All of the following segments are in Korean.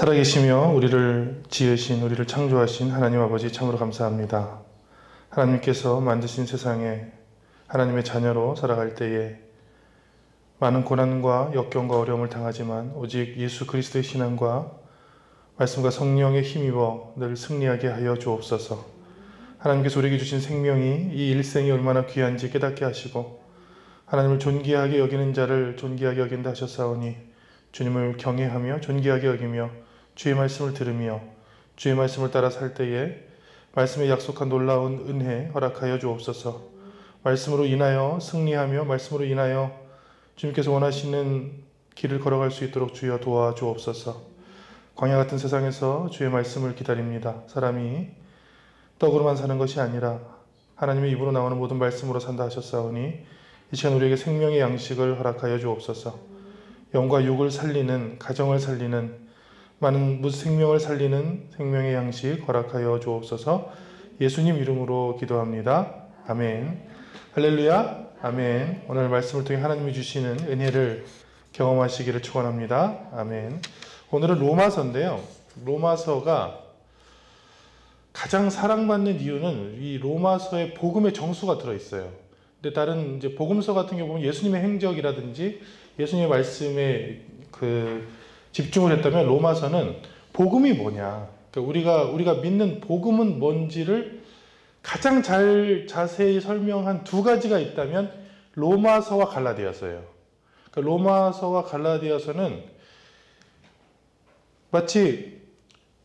살아계시며 우리를 지으신, 우리를 창조하신 하나님 아버지 참으로 감사합니다. 하나님께서 만드신 세상에 하나님의 자녀로 살아갈 때에 많은 고난과 역경과 어려움을 당하지만 오직 예수 그리스도의 신앙과 말씀과 성령에 힘입어 늘 승리하게 하여 주옵소서. 하나님께서 우리에게 주신 생명이 이 일생이 얼마나 귀한지 깨닫게 하시고 하나님을 존귀하게 여기는 자를 존귀하게 여긴다 하셨사오니 주님을 경외하며 존귀하게 여기며 주의 말씀을 들으며 주의 말씀을 따라 살 때에 말씀에 약속한 놀라운 은혜 허락하여 주옵소서. 말씀으로 인하여 승리하며 말씀으로 인하여 주님께서 원하시는 길을 걸어갈 수 있도록 주여 도와주옵소서. 광야 같은 세상에서 주의 말씀을 기다립니다. 사람이 떡으로만 사는 것이 아니라 하나님의 입으로 나오는 모든 말씀으로 산다 하셨사오니 이 시간 우리에게 생명의 양식을 허락하여 주옵소서. 영과 육을 살리는, 가정을 살리는, 많은 생명을 살리는 생명의 양식 허락하여 주옵소서. 예수님 이름으로 기도합니다. 아멘. 할렐루야. 아멘. 오늘 말씀을 통해 하나님이 주시는 은혜를 경험하시기를 축원합니다. 아멘. 오늘은 로마서인데요. 로마서가 가장 사랑받는 이유는 이 로마서에 복음의 정수가 들어있어요. 근데 다른 이제 복음서 같은 경우 보면 예수님의 행적이라든지 예수님의 말씀에 집중을 했다면 로마서는 복음이 뭐냐, 그러니까 우리가 믿는 복음은 뭔지를 가장 자세히 설명한 두 가지가 있다면 로마서와 갈라디아서예요. 그러니까 로마서와 갈라디아서는 마치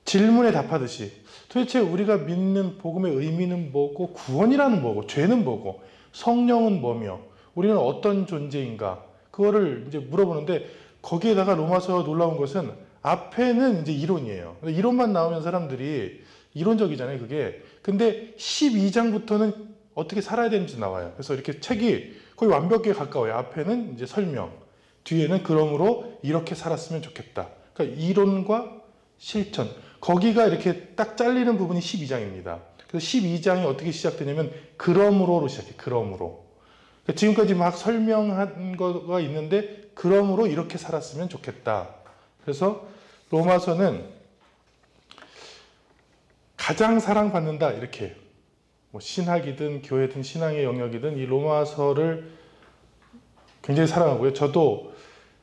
질문에 답하듯이 도대체 우리가 믿는 복음의 의미는 뭐고, 구원이라는 뭐고, 죄는 뭐고, 성령은 뭐며, 우리는 어떤 존재인가, 그거를 이제 물어보는데, 거기에다가 로마서가 놀라운 것은 앞에는 이제 이론이에요. 이론만 나오면 사람들이 이론적이잖아요, 그게. 근데 12장부터는 어떻게 살아야 되는지 나와요. 그래서 이렇게 책이 거의 완벽에 가까워요. 앞에는 이제 설명, 뒤에는 그러므로 이렇게 살았으면 좋겠다. 그러니까 이론과 실천. 거기가 이렇게 딱 잘리는 부분이 12장입니다. 그래서 12장이 어떻게 시작되냐면 그러므로로 시작해요. 그러므로. 그러니까 지금까지 막 설명한 거가 있는데 그러므로 이렇게 살았으면 좋겠다. 그래서 로마서는 가장 사랑받는다, 이렇게 뭐 신학이든 교회든 신앙의 영역이든 이 로마서를 굉장히 사랑하고요. 저도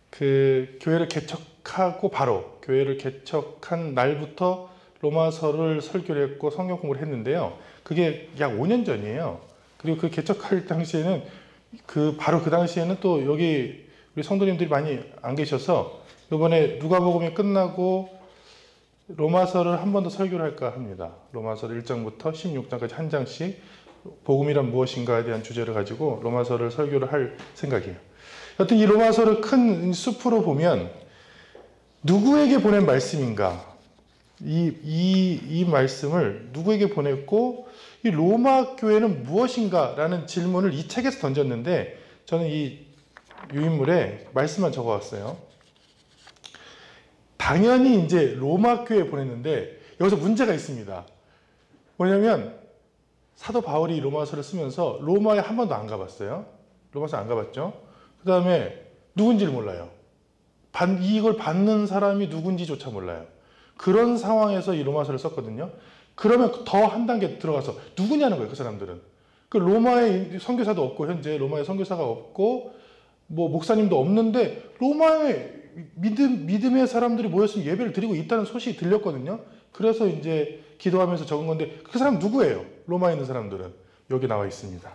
그 교회를 개척하고 바로 교회를 개척한 날부터 로마서를 설교를 했고 성경 공부를 했는데요. 그게 약 5년 전이에요. 그리고 그 개척할 당시에는 바로 그 당시에는 또 여기 우리 성도님들이 많이 안 계셔서 이번에 누가복음이 끝나고 로마서를 한 번 더 설교를 할까 합니다. 로마서를 1장부터 16장까지 한 장씩 복음이란 무엇인가에 대한 주제를 가지고 로마서를 설교를 할 생각이에요. 여튼 이 로마서를 큰 숲으로 보면 누구에게 보낸 말씀인가? 이 말씀을 누구에게 보냈고 이 로마 교회는 무엇인가? 라는 질문을 이 책에서 던졌는데 저는 이 유인물에 말씀만 적어왔어요. 당연히 이제 로마 교회에 보냈는데 여기서 문제가 있습니다. 뭐냐면 사도 바울이 로마서를 쓰면서 로마에 한 번도 안 가봤어요. 로마서 안 가봤죠. 그 다음에 누군지를 몰라요. 이걸 받는 사람이 누군지조차 몰라요. 그런 상황에서 이 로마서를 썼거든요. 그러면 더 한 단계 들어가서 누구냐는 거예요, 그 사람들은. 그 로마에 선교사도 없고, 현재 로마에 선교사가 없고, 뭐 목사님도 없는데 로마에 믿음의 사람들이 모였으면 예배를 드리고 있다는 소식이 들렸거든요. 그래서 이제 기도하면서 적은 건데 그 사람 누구예요? 로마에 있는 사람들은 여기 나와 있습니다.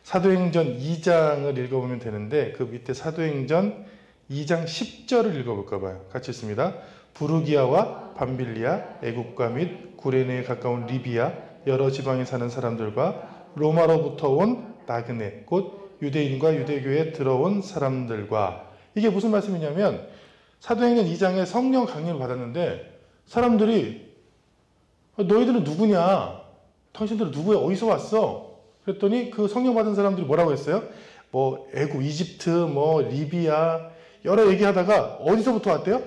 사도행전 2장을 읽어보면 되는데 그 밑에 사도행전 2장 10절을 읽어볼까 봐요. 같이 있습니다. 부르기아와 밤빌리아, 애국과 및 구레네에 가까운 리비아, 여러 지방에 사는 사람들과 로마로부터 온 나그네, 곧 유대인과 유대교에 들어온 사람들과. 이게 무슨 말씀이냐면 사도행전 2장에 성령 강림을 받았는데 사람들이 너희들은 누구냐? 당신들은 누구야? 어디서 왔어? 그랬더니 그 성령 받은 사람들이 뭐라고 했어요? 뭐 애국, 이집트, 뭐 리비아 여러 얘기하다가 어디서부터 왔대요?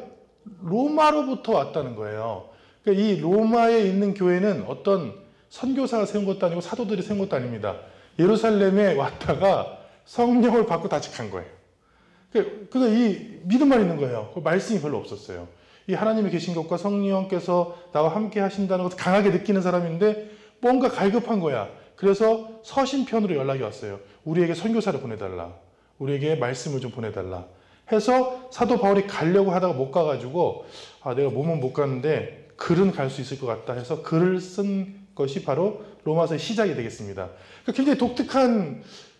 로마로부터 왔다는 거예요. 그러니까 이 로마에 있는 교회는 어떤 선교사가 세운 것도 아니고 사도들이 세운 것도 아닙니다. 예루살렘에 왔다가 성령을 받고 다시 간 거예요. 그러니까 이 믿음만 있는 거예요. 그 말씀이 별로 없었어요. 이 하나님의 계신 것과 성령께서 나와 함께 하신다는 것을 강하게 느끼는 사람인데 뭔가 갈급한 거야. 그래서 서신편으로 연락이 왔어요. 우리에게 선교사를 보내달라. 우리에게 말씀을 좀 보내달라. 해서 사도 바울이 가려고 하다가 못 가가지고 내가 몸은 못 가는데 글은 갈 수 있을 것 같다 해서 글을 쓴 것이 바로 로마서의 시작이 되겠습니다. 그러니까 굉장히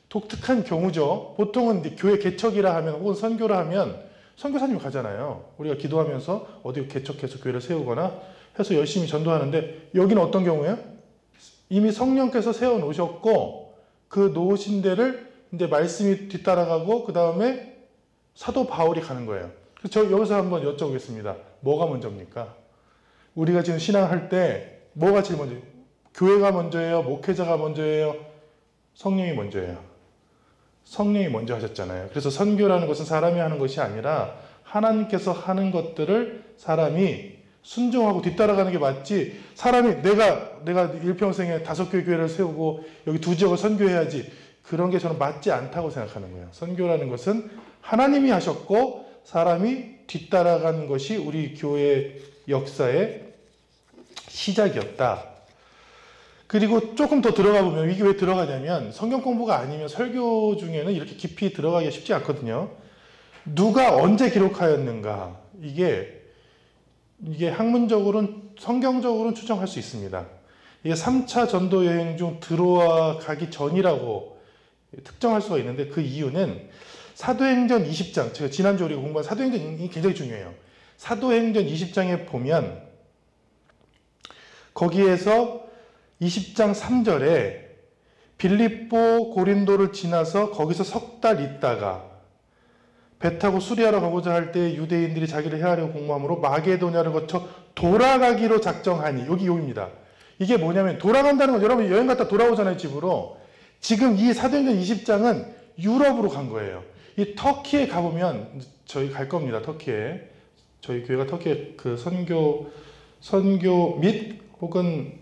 독특한 경우죠. 보통은 교회 개척이라 하면 혹은 선교라 하면 선교사님이 가잖아요. 우리가 기도하면서 어디 개척해서 교회를 세우거나 해서 열심히 전도하는데 여기는 어떤 경우예요? 이미 성령께서 세워놓으셨고 그 놓으신 데를 이제 말씀이 뒤따라가고 그 다음에 사도 바울이 가는 거예요. 저 여기서 한번 여쭤보겠습니다. 뭐가 먼저입니까? 우리가 지금 신앙할 때 뭐가 제일 먼저? 교회가 먼저예요? 목회자가 먼저예요? 성령이 먼저예요? 성령이 먼저 하셨잖아요. 그래서 선교라는 것은 사람이 하는 것이 아니라 하나님께서 하는 것들을 사람이 순종하고 뒤따라가는 게 맞지. 사람이 내가 일평생에 5교회 교회를 세우고 여기 2지역을 선교해야지. 그런 게 저는 맞지 않다고 생각하는 거예요. 선교라는 것은 하나님이 하셨고 사람이 뒤따라가는 것이 우리 교회 역사의 시작이었다. 그리고 조금 더 들어가 보면 이게 왜 들어가냐면 성경 공부가 아니면 설교 중에는 이렇게 깊이 들어가기가 쉽지 않거든요. 누가 언제 기록하였는가 이게 학문적으로는 성경적으로는 추정할 수 있습니다. 이게 3차 전도 여행 중 들어가기 전이라고 특정할 수가 있는데 그 이유는 사도행전 20장, 제가 지난주 우리가 공부한 사도행전이 굉장히 중요해요. 사도행전 20장에 보면 거기에서 20장 3절에 빌립보 고린도를 지나서 거기서 석 달 있다가 배 타고 수리하러 가고자 할 때 유대인들이 자기를 해하려고 공모함으로 마게도냐를 거쳐 돌아가기로 작정하니 여기입니다. 이게 뭐냐면 돌아간다는 건 여러분 여행 갔다 돌아오잖아요 집으로. 지금 이 사도행전 20장은 유럽으로 간 거예요. 이 터키에 가보면 저희 갈 겁니다. 터키에 저희 교회가 터키에 그 선교 및 혹은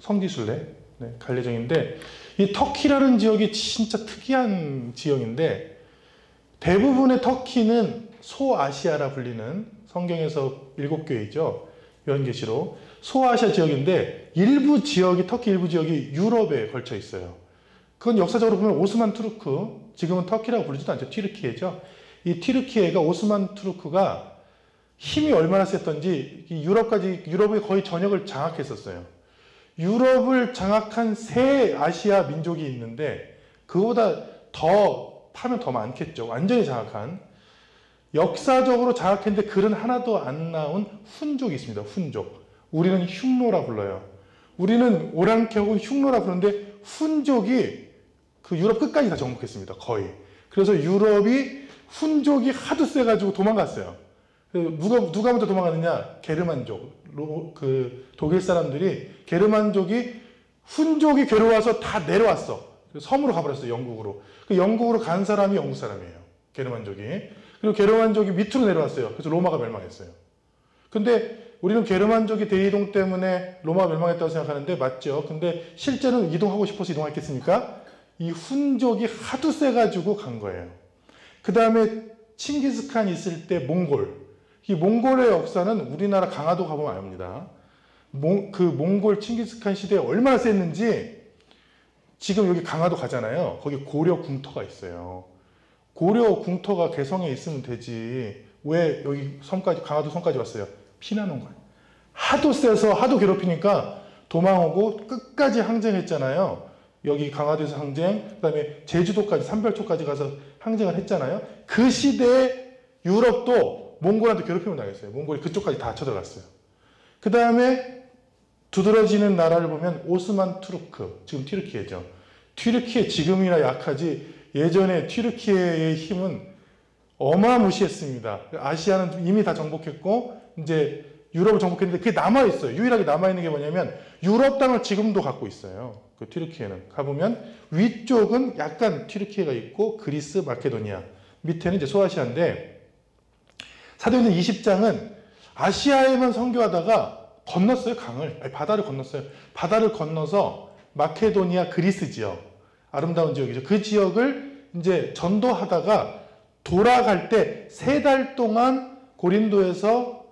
성지순례 갈 예정인데 이 터키라는 지역이 진짜 특이한 지역인데 대부분의 터키는 소아시아라 불리는 성경에서 7교회이죠. 요한계시록 소아시아 지역인데 터키 일부 지역이 유럽에 걸쳐 있어요. 그건 역사적으로 보면 오스만 투르크, 지금은 터키라고 부르지도 않죠. 튀르키예죠. 이 튀르키예가 오스만 투르크가 힘이 얼마나 셌던지 유럽의 거의 전역을 장악했었어요. 유럽을 장악한 세 아시아 민족이 있는데 그거보다 더 파면 더 많겠죠. 완전히 장악한. 역사적으로 장악했는데 글은 하나도 안 나온 훈족이 있습니다. 훈족. 우리는 흉노라 불러요. 우리는 오랑캐 혹은 흉노라 부르는데 훈족이 그 유럽 끝까지 다 정복했습니다. 거의. 그래서 유럽이 훈족이 하도 세가지고 도망갔어요. 누가 먼저 도망가느냐? 게르만족. 독일 사람들이 게르만족이 훈족이 괴로워서 다 내려왔어. 섬으로 가버렸어요. 영국으로. 그 영국으로 간 사람이 영국 사람이에요. 게르만족이. 그리고 게르만족이 밑으로 내려왔어요. 그래서 로마가 멸망했어요. 근데 우리는 게르만족이 대이동 때문에 로마가 멸망했다고 생각하는데 맞죠. 근데 실제는 이동하고 싶어서 이동했겠습니까? 이 훈족이 하도 세가지고 간 거예요. 그 다음에 칭기스칸이 있을 때 몽골. 이 몽골의 역사는 우리나라 강화도 가보면 압니다. 그 몽골 칭기스칸 시대에 얼마나 셌는지 지금 여기 강화도 가잖아요. 거기 고려 궁터가 있어요. 고려 궁터가 개성에 있으면 되지. 왜 여기 강화도 섬까지 왔어요? 피나는 거예요. 하도 세서 하도 괴롭히니까 도망오고 끝까지 항쟁했잖아요. 여기 강화도에서 항쟁, 그 다음에 제주도까지 삼별초까지 가서 항쟁을 했잖아요. 그 시대에 유럽도 몽골한테 괴롭힘을 당했어요. 몽골이 그쪽까지 다 쳐들어갔어요. 그 다음에 두드러지는 나라를 보면 오스만 투르크, 지금 튀르키예죠. 튀르키예 지금이나 약하지 예전에 튀르키예의 힘은 어마무시했습니다. 아시아는 이미 다 정복했고 이제 유럽을 정복했는데 그게 남아있어요. 유일하게 남아있는 게 뭐냐면 유럽 땅을 지금도 갖고 있어요. 그 튀르키예는. 가보면 위쪽은 약간 튀르키예가 있고 그리스, 마케도니아 밑에는 이제 소아시아인데 사도행전 20장은 아시아에만 선교하다가 건넜어요. 바다를 건넜어요. 바다를 건너서 마케도니아 그리스 지역, 아름다운 지역이죠. 그 지역을 이제 전도하다가 돌아갈 때 3달 동안 고린도에서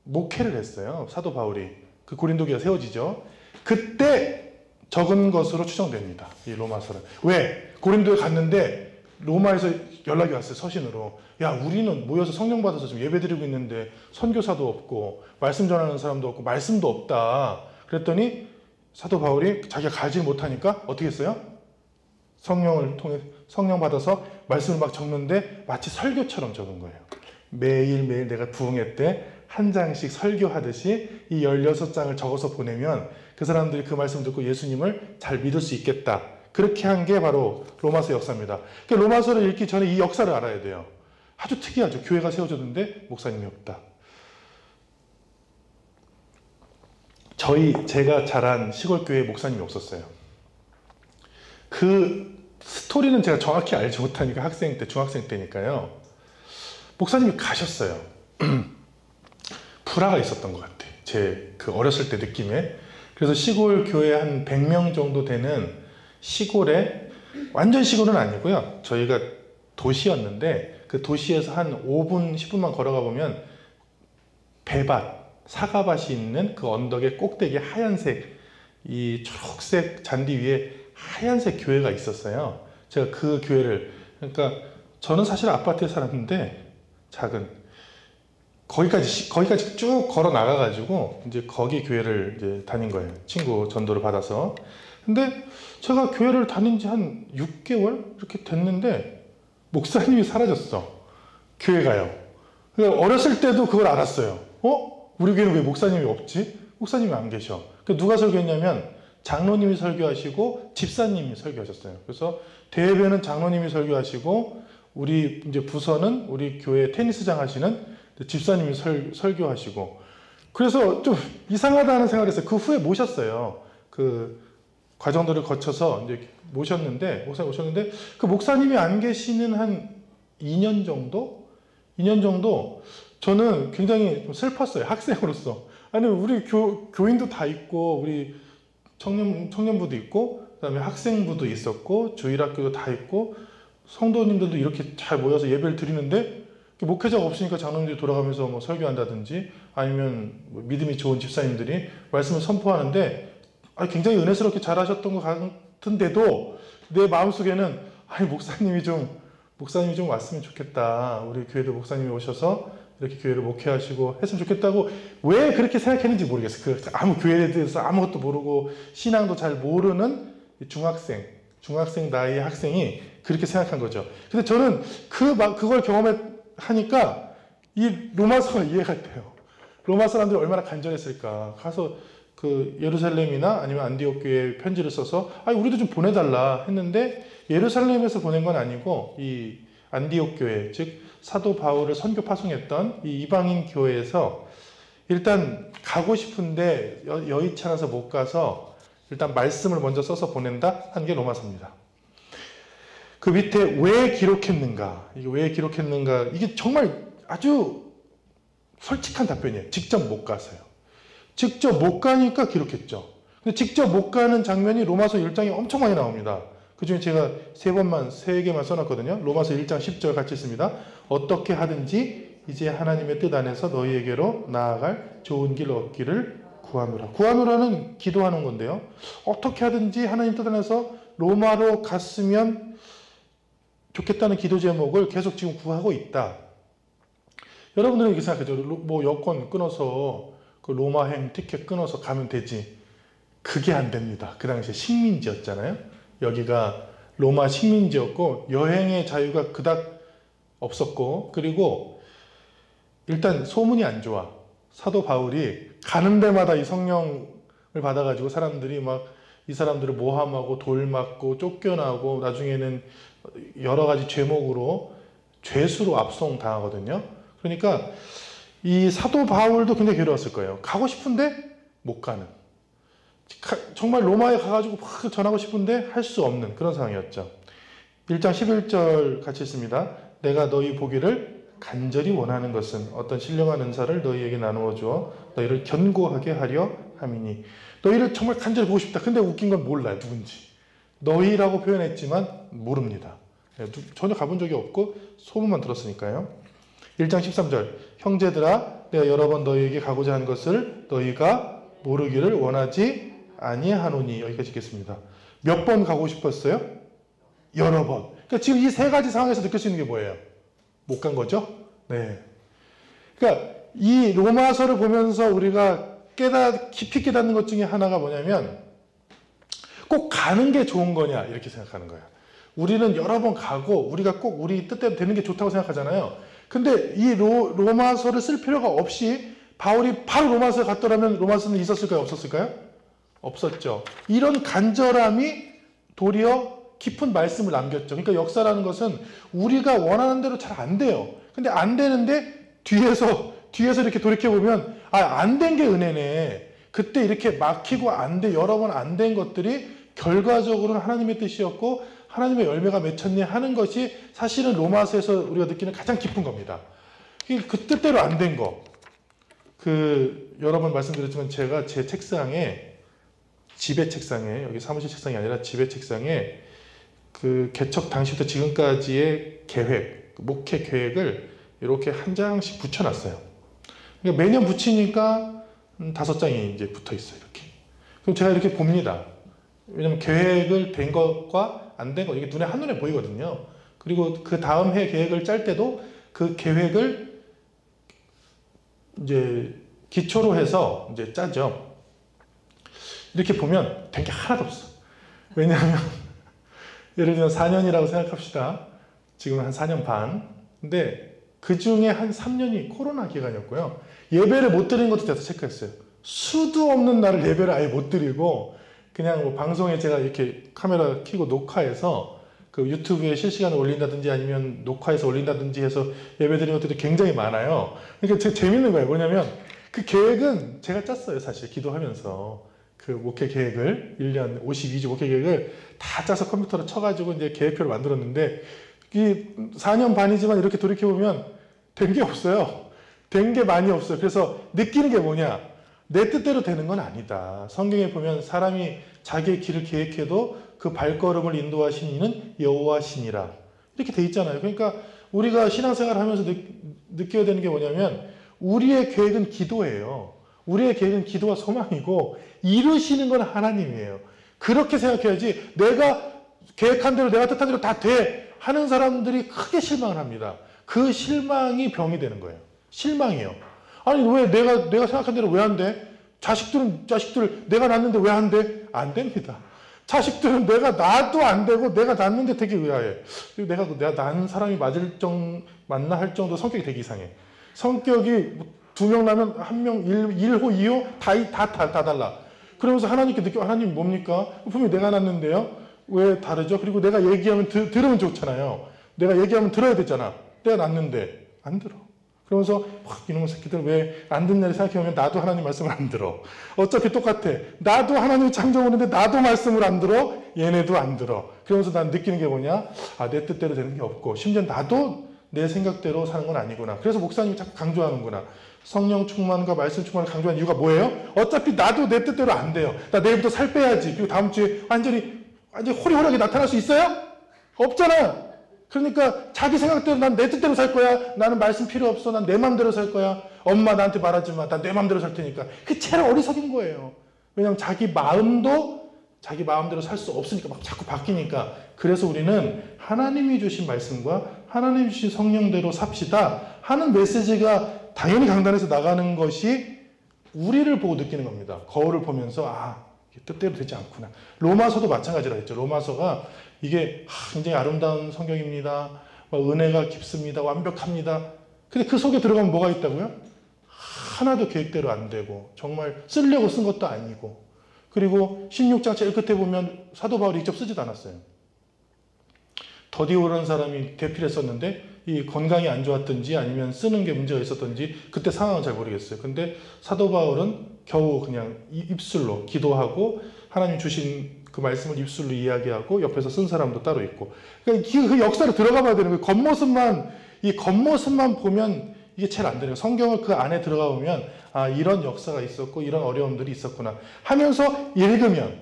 목회를 했어요. 사도 바울이. 그 고린도 교회가 세워지죠. 그때 적은 것으로 추정됩니다. 이 로마서는. 왜? 고린도에 갔는데 로마에서 연락이 왔어요. 서신으로. 야, 우리는 모여서 성령 받아서 지금 예배드리고 있는데 선교사도 없고 말씀 전하는 사람도 없고 말씀도 없다. 그랬더니 사도 바울이 자기가 가지 못하니까 어떻게 했어요? 성령을 통해 성령 받아서 말씀을 막 적는데 마치 설교처럼 적은 거예요. 매일매일 내가 부흥회 때 한 장씩 설교하듯이 이 16장을 적어서 보내면 그 사람들이 그 말씀을 듣고 예수님을 잘 믿을 수 있겠다. 그렇게 한 게 바로 로마서 역사입니다. 그러니까 로마서를 읽기 전에 이 역사를 알아야 돼요. 아주 특이하죠. 교회가 세워졌는데 목사님이 없다. 제가 자란 시골교회에 목사님이 없었어요. 그 스토리는 제가 정확히 알지 못하니까 학생 때, 중학생 때니까요. 목사님이 가셨어요. 불화가 있었던 것 같아요. 제 그 어렸을 때 느낌에. 그래서 시골 교회 한 100명 정도 되는 시골에, 완전 시골은 아니고요. 저희가 도시였는데 그 도시에서 한 5분, 10분만 걸어가 보면 배밭, 사과밭이 있는 그 언덕의 꼭대기에 하얀색, 이 초록색 잔디 위에 하얀색 교회가 있었어요. 제가 그 교회를, 그러니까 저는 사실 아파트에 살았는데 작은, 거기까지 쭉 걸어 나가가지고 이제 거기 교회를 이제 다닌 거예요. 친구 전도를 받아서. 근데 제가 교회를 다닌 지 한 6개월 이렇게 됐는데 목사님이 사라졌어. 교회가요. 어렸을 때도 그걸 알았어요. 우리 교회는 왜 목사님이 없지? 목사님이 안 계셔. 누가 설교했냐면 장로님이 설교하시고 집사님이 설교하셨어요. 그래서 대회는 장로님이 설교하시고 우리 이제 부서는 우리 교회 테니스장 하시는 집사님이 설교하시고, 그래서 좀 이상하다는 생각을 했어요. 그 후에 모셨어요. 그 과정들을 거쳐서 이제 모셨는데, 목사님 모셨는데, 그 목사님이 안 계시는 한 2년 정도 저는 굉장히 좀 슬펐어요. 학생으로서. 아니, 우리 교인도 다 있고, 우리 청년부도 있고, 그 다음에 학생부도 있었고, 주일학교도 다 있고, 성도님들도 이렇게 잘 모여서 예배를 드리는데, 목회자가 없으니까 장로님들이 돌아가면서 뭐 설교한다든지 아니면 뭐 믿음이 좋은 집사님들이 말씀을 선포하는데 굉장히 은혜스럽게 잘하셨던 것 같은데도 내 마음속에는 목사님이 좀 왔으면 좋겠다. 우리 교회도 목사님이 오셔서 이렇게 교회를 목회하시고 했으면 좋겠다고 왜 그렇게 생각했는지 모르겠어요. 아무 교회에 대해서 아무것도 모르고 신앙도 잘 모르는 중학생 나이의 학생이 그렇게 생각한 거죠. 근데 저는 그걸 하니까 이 로마서가 이해가 돼요. 로마 사람들이 얼마나 간절했을까. 가서 그 예루살렘이나 아니면 안디옥 교회에 편지를 써서 우리도 좀 보내달라 했는데 예루살렘에서 보낸 건 아니고 이 안디옥 교회, 즉 사도 바울을 선교 파송했던 이 이방인 교회에서 일단 가고 싶은데 여의치 않아서 못 가서 일단 말씀을 먼저 써서 보낸다 하는 게 로마서입니다. 그 밑에 왜 기록했는가? 이게 정말 아주 솔직한 답변이에요. 직접 못 가서요. 직접 못 가니까 기록했죠. 근데 직접 못 가는 장면이 로마서 1장에 엄청 많이 나옵니다. 그 중에 제가 3개만 써놨거든요. 로마서 1장 10절 같이 있습니다. 어떻게 하든지 이제 하나님의 뜻 안에서 너희에게로 나아갈 좋은 길 얻기를 구하노라. 구하노라는 기도하는 건데요. 어떻게 하든지 하나님 뜻 안에서 로마로 갔으면 좋겠다는 기도 제목을 계속 지금 구하고 있다. 여러분들은 이렇게 생각하죠. 뭐 여권 끊어서 그 로마행 티켓 끊어서 가면 되지. 그게 안 됩니다. 그 당시에 식민지였잖아요. 여기가 로마 식민지였고 여행의 자유가 그닥 없었고, 그리고 일단 소문이 안 좋아. 사도 바울이 가는 데마다 이 성령을 받아가지고 사람들이 막 이 사람들을 모함하고 돌 맞고 쫓겨나고 나중에는 여러 가지 죄목으로 죄수로 압송당하거든요. 그러니까 이 사도 바울도 굉장히 괴로웠을 거예요. 가고 싶은데 못 가는. 정말 로마에 가가지고 막 전하고 싶은데 할 수 없는 그런 상황이었죠. 1장 11절 같이 있습니다. 내가 너희 보기를 간절히 원하는 것은 어떤 신령한 은사를 너희에게 나누어 주어 너희를 견고하게 하려 함이니. 너희를 정말 간절히 보고 싶다. 근데 웃긴 건 몰라요. 누군지. 너희라고 표현했지만 모릅니다. 전혀 가본 적이 없고 소문만 들었으니까요. 1장 13절 형제들아 내가 여러 번 너희에게 가고자 하는 것을 너희가 모르기를 원하지 아니하노니. 여기까지 읽겠습니다. 몇 번 가고 싶었어요? 여러 번. 그러니까 지금 이 세 가지 상황에서 느낄 수 있는 게 뭐예요? 못 간 거죠? 네. 그러니까 이 로마서를 보면서 우리가 깊이 깨닫는 것 중에 하나가 뭐냐면 꼭 가는 게 좋은 거냐 이렇게 생각하는 거예요. 우리는 여러 번 가고 우리가 꼭 우리 뜻대로 되는 게 좋다고 생각하잖아요. 근데 이 로마서를 쓸 필요가 없이 바울이 바로 로마서에 갔더라면 로마서는 있었을까요? 없었을까요? 없었죠. 이런 간절함이 도리어 깊은 말씀을 남겼죠. 그러니까 역사라는 것은 우리가 원하는 대로 잘 안 돼요. 근데 안 되는데 뒤에서 이렇게 돌이켜보면 안 된 게 은혜네. 그때 이렇게 막히고 여러 번 안 된 것들이 결과적으로는 하나님의 뜻이었고 하나님의 열매가 맺혔네 하는 것이 사실은 로마서에서 우리가 느끼는 가장 깊은 겁니다. 그 뜻대로 안 된 거. 여러 번 말씀드렸지만 제가 제 책상에 집의 책상에 여기 사무실 책상이 아니라 집의 책상에 개척 당시부터 지금까지의 계획, 목회 계획을 이렇게 한 장씩 붙여놨어요. 그러니까 매년 붙이니까 5장이 이제 붙어 있어요. 이렇게. 그럼 제가 이렇게 봅니다. 왜냐면 계획을 된 것과 안 된 것, 이게 한눈에 보이거든요. 그리고 그 다음 해 계획을 짤 때도 그 계획을 이제 기초로 해서 이제 짜죠. 이렇게 보면 된 게 하나도 없어. 왜냐하면 예를 들면 4년이라고 생각합시다. 지금 한 4년 반. 근데 그 중에 한 3년이 코로나 기간이었고요. 예배를 못 드리는 것도 제가 체크했어요. 수도 없는 날을 예배를 아예 못 드리고 그냥 뭐 방송에 제가 이렇게 카메라 켜고 녹화해서 그 유튜브에 실시간으로 올린다든지 아니면 녹화해서 올린다든지 해서 예배 드리는 것들이 굉장히 많아요. 그러니까 재밌는 거예요. 뭐냐면 그 계획은 제가 짰어요. 사실 기도하면서. 그 목회 계획을 1년 52주 목회 계획을 다 짜서 컴퓨터로 쳐가지고 이제 계획표를 만들었는데 이 4년 반이지만 이렇게 돌이켜보면 된 게 없어요. 된 게 많이 없어요. 그래서 느끼는 게 뭐냐? 내 뜻대로 되는 건 아니다. 성경에 보면 사람이 자기의 길을 계획해도 그 발걸음을 인도하신 이는 여호와시니라. 이렇게 돼 있잖아요. 그러니까 우리가 신앙생활을 하면서 느껴야 되는 게 뭐냐면 우리의 계획은 기도예요. 우리의 계획은 기도와 소망이고 이루시는 건 하나님이에요. 그렇게 생각해야지 내가 계획한 대로 내가 뜻한 대로 다 돼 하는 사람들이 크게 실망을 합니다. 그 실망이 병이 되는 거예요. 실망이요. 아니 왜 내가 생각한 대로 왜 안 돼? 자식들 내가 낳는데 왜 안 돼? 안 됩니다. 자식들은 내가 낳아도 안 되고 내가 낳는데 되게 의아해. 내가 낳은 사람이 맞나 할 정도 성격이 되게 이상해. 성격이 2명 나면 1명 1호 2호 다 달라. 그러면서 하나님께 하나님 뭡니까? 분명히 내가 낳는데요. 왜 다르죠? 그리고 내가 얘기하면 들으면 좋잖아요. 내가 얘기하면 들어야 되잖아. 내가 낳는데 안 들어. 그러면서 이놈의 새끼들 왜 안 듣냐를 생각해보면 나도 하나님 말씀을 안 들어. 어차피 똑같아. 나도 하나님이 창조하는데 나도 말씀을 안 들어. 얘네도 안 들어. 그러면서 난 느끼는 게 뭐냐? 내 뜻대로 되는 게 없고 심지어 나도 내 생각대로 사는 건 아니구나. 그래서 목사님이 자꾸 강조하는구나. 성령 충만과 말씀 충만을 강조하는 이유가 뭐예요? 어차피 나도 내 뜻대로 안 돼요. 나 내일부터 살 빼야지. 그리고 다음 주에 완전히 호리호리하게 나타날 수 있어요? 없잖아. 그러니까 자기 생각대로 난 내 뜻대로 살 거야. 나는 말씀 필요 없어. 난 내 마음대로 살 거야. 엄마 나한테 말하지 마. 난 내 마음대로 살 테니까. 그게 제일 어리석인 거예요. 왜냐하면 자기 마음도 자기 마음대로 살 수 없으니까 막 자꾸 바뀌니까. 그래서 우리는 하나님이 주신 말씀과 하나님이 주신 성령대로 삽시다 하는 메시지가 당연히 강단에서 나가는 것이 우리를 보고 느끼는 겁니다. 거울을 보면서 이게 뜻대로 되지 않구나. 로마서도 마찬가지라 했죠. 로마서가 이게 굉장히 아름다운 성경입니다. 은혜가 깊습니다. 완벽합니다. 근데 그 속에 들어가면 뭐가 있다고요? 하나도 계획대로 안 되고 정말 쓰려고 쓴 것도 아니고 그리고 16장 제일 끝에 보면 사도 바울이 직접 쓰지도 않았어요. 더디오라는 사람이 대필해 썼는데 이 건강이 안 좋았든지 아니면 쓰는 게 문제가 있었든지 그때 상황은 잘 모르겠어요. 근데 사도 바울은 겨우 그냥 입술로 기도하고 하나님 주신 그 말씀을 입술로 이야기하고 옆에서 쓴 사람도 따로 있고 그러니까 그 역사로 들어가 봐야 되는 거예요. 겉모습만 보면 이게 제일 안 되네요. 성경을 그 안에 들어가 보면 이런 역사가 있었고 이런 어려움들이 있었구나 하면서 읽으면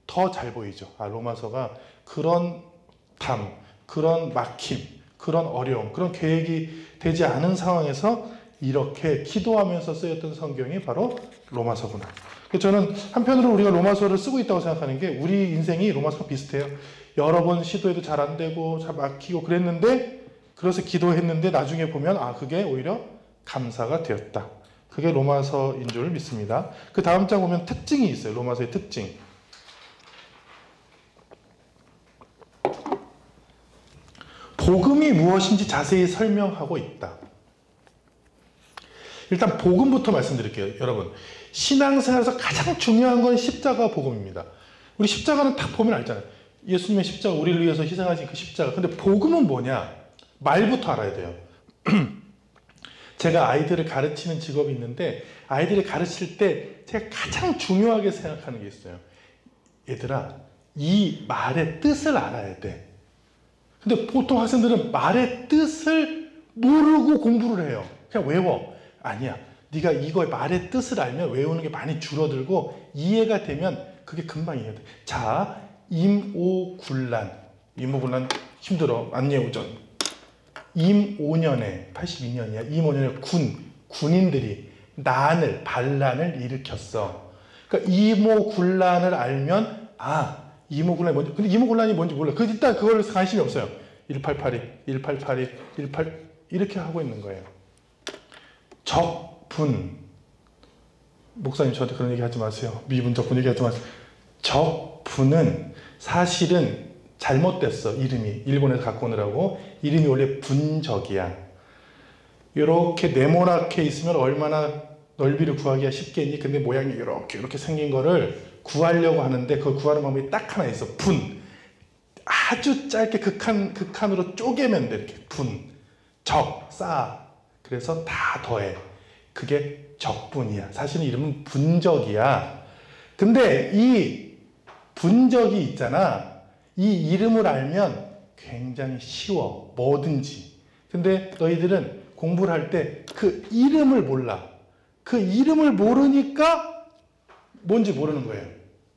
더 잘 보이죠. 로마서가 그런 그런 막힘, 그런 어려움, 그런 계획이 되지 않은 상황에서 이렇게 기도하면서 쓰였던 성경이 바로 로마서구나. 저는 한편으로 우리가 로마서를 쓰고 있다고 생각하는 게 우리 인생이 로마서랑 비슷해요. 여러 번 시도해도 잘 안 되고 잘 막히고 그랬는데 그래서 기도했는데 나중에 보면 그게 오히려 감사가 되었다. 그게 로마서인 줄 믿습니다. 그 다음 장 보면 특징이 있어요. 로마서의 특징. 복음이 무엇인지 자세히 설명하고 있다. 일단 복음부터 말씀드릴게요. 여러분, 신앙생활에서 가장 중요한 건 십자가 복음입니다. 우리 십자가는 딱 보면 알잖아요. 예수님의 십자가, 우리를 위해서 희생하신 그 십자가. 근데 복음은 뭐냐? 말부터 알아야 돼요. 제가 아이들을 가르치는 직업이 있는데 아이들을 가르칠 때 제가 가장 중요하게 생각하는 게 있어요. 얘들아, 이 말의 뜻을 알아야 돼. 근데 보통 학생들은 말의 뜻을 모르고 공부를 해요. 그냥 외워. 아니야. 네가 이거 말의 뜻을 알면 외우는 게 많이 줄어들고 이해가 되면 그게 금방 이해가 돼. 자, 임오군란. 임오군란 힘들어. 안예우전. 임오년에 82년이야. 임오년에 군인들이 반란을 일으켰어. 그러니까 임오군란을 알면 임오군란이 뭔지, 근데 임오군란이 뭔지 몰라. 일단 그걸 관심이 없어요. 1882, 1882, 18 이렇게 하고 있는 거예요. 적분. 목사님 저한테 그런 얘기 하지 마세요. 미분 적분 얘기하지 마세요. 적분은 사실은 잘못됐어. 이름이 이일본에서 갖고 오느라고. 이름이 원래 분적이야. 이렇게 네모나게 있으면 얼마나 넓이를 구하기가 쉽겠니? 근데 모양이 이렇게 생긴 거를 구하려고 하는데 그걸 구하는 방법이 딱 하나 있어. 분. 아주 짧게 극한으로 쪼개면 돼. 이렇게 분. 적. 쌓아. 그래서 다 더해. 그게 적분이야. 사실은 이름은 분적이야. 근데 이 분적이 있잖아. 이 이름을 알면 굉장히 쉬워. 뭐든지. 근데 너희들은 공부를 할 때 그 이름을 몰라. 그 이름을 모르니까 뭔지 모르는 거예요.